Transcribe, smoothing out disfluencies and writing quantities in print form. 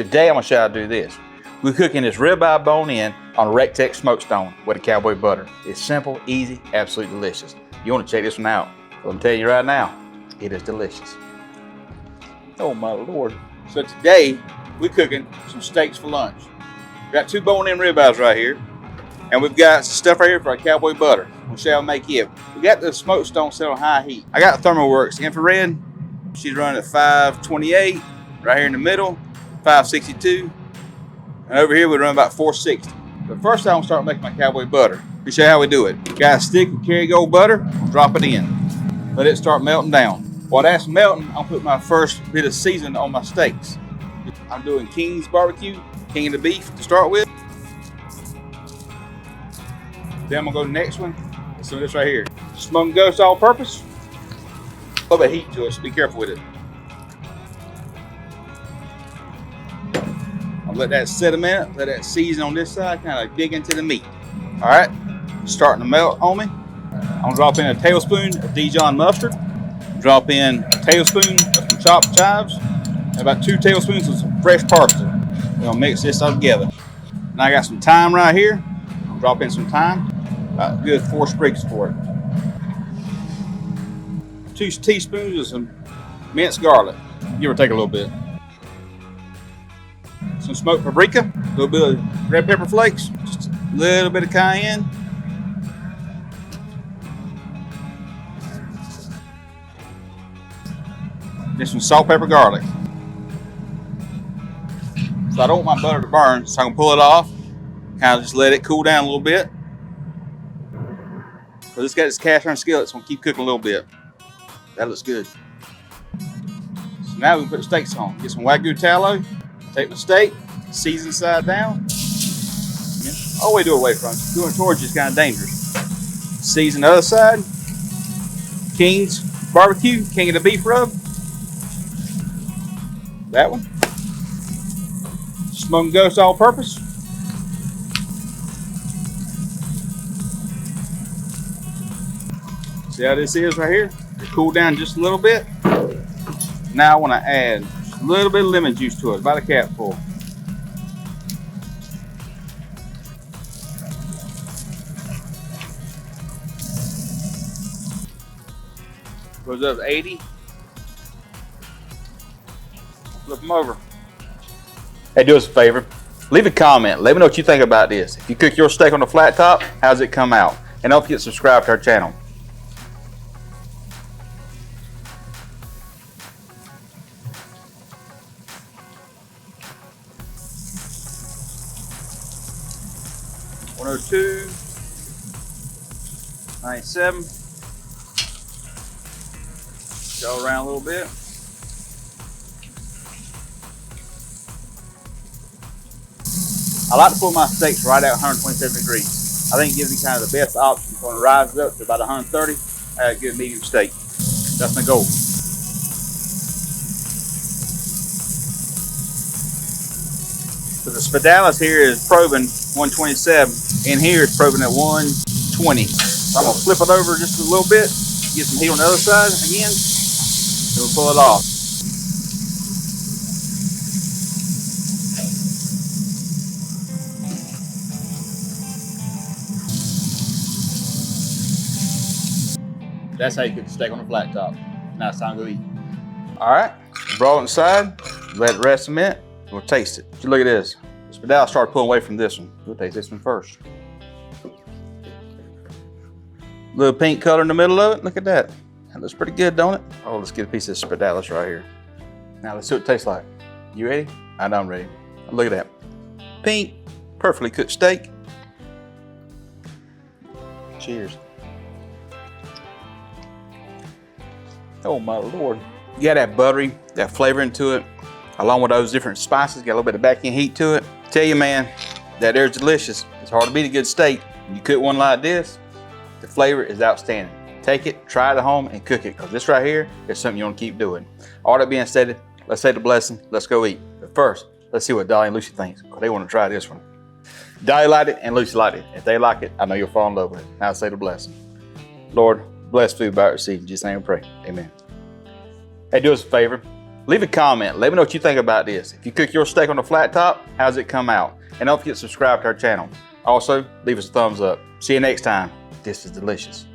Today I'm gonna show you how to do this. We're cooking this ribeye bone-in on a Rectex smoke stone with a Cowboy Butter. It's simple, easy, absolutely delicious. You wanna check this one out. I'm telling you right now, it is delicious. Oh my Lord. So today, we're cooking some steaks for lunch. We got 2 bone-in ribeyes right here. And we've got some stuff right here for our Cowboy Butter. We'll show you how to make it. We got the smoke stone set on high heat. I got ThermoWorks infrared. She's running at 528. Right here in the middle, 562. And over here we run about 460. But first I'm gonna start making my Cowboy Butter. Let me show you how we do it. Got a stick of Kerry Gold butter, drop it in. Let it start melting down. While that's melting, I'll put my first bit of seasoning on my steaks. I'm doing King's barbecue, king of the beef to start with. Then I'm gonna go to the next one. Some of this right here. Smoke and ghost all purpose. A little bit of heat to it, so be careful with it. I'll let that sit a minute, let that season on this side kind of dig into the meat. All right, starting to melt on me. I'm gonna drop in a tablespoon of Dijon mustard. Drop in a tablespoon of some chopped chives, and about 2 tablespoons of some fresh parsley. We're gonna mix this all together. Now I got some thyme right here. I'll drop in some thyme, about a good 4 sprigs for it. 2 teaspoons of some minced garlic. Give or take a little bit. Some smoked paprika, a little bit of red pepper flakes, just a little bit of cayenne. Then some salt, pepper, garlic. So I don't want my butter to burn, so I can pull it off, kind of just let it cool down a little bit. Because it's got this cast iron skillet, so I'm gonna keep cooking a little bit. That looks good. So now we can put the steaks on. Get some Wagyu tallow. Take the steak, season side down. Always do it away from it. Doing it towards you is kind of dangerous. Season the other side. King's barbecue, king of the beef rub. That one. Smoke and ghost all purpose. See how this is right here? It cooled down just a little bit. Now I want to add a little bit of lemon juice to it, about a capful. Goes up to 80. Flip them over. Hey, do us a favor. Leave a comment. Let me know what you think about this. If you cook your steak on a flat top, how's it come out? And don't forget to subscribe to our channel. $102, 97. Go around a little bit. I like to put my steaks right at 127 degrees. I think it gives me kind of the best option when it rises up to about 130. I have a good medium steak. That's my goal. So the spadalis here is probing 127. In here it's probing at 120. So I'm gonna flip it over just a little bit, get some heat on the other side again, and we'll pull it off. That's how you cook the steak on a flat top. Now it's time to go eat. All right, brought it inside, let it rest a minute. We'll taste it. So look at this. The spadalis started pulling away from this one. We'll taste this one first. Little pink color in the middle of it. Look at that. That looks pretty good, don't it? Oh, let's get a piece of spadalis right here. Now let's see what it tastes like. You ready? I know I'm ready. Look at that. Pink, perfectly cooked steak. Cheers. Oh my Lord. You got that buttery, that flavor into it, along with those different spices, got a little bit of back-end heat to it. Tell you, man, that there's delicious. It's hard to beat a good steak. When you cook one like this, the flavor is outstanding. Take it, try it at home, and cook it, because this right here is something you want to keep doing. All that being said, let's say the blessing, let's go eat. But first, let's see what Dolly and Lucy thinks, because they want to try this one. Dolly liked it and Lucy liked it. If they like it, I know you'll fall in love with it. Now say the blessing. Lord, bless food by our seed. In Jesus' name we pray. Amen. Hey, do us a favor. Leave a comment. Let me know what you think about this. If you cook your steak on the flat top, how's it come out? And don't forget to subscribe to our channel. Also, leave us a thumbs up. See you next time. This is delicious.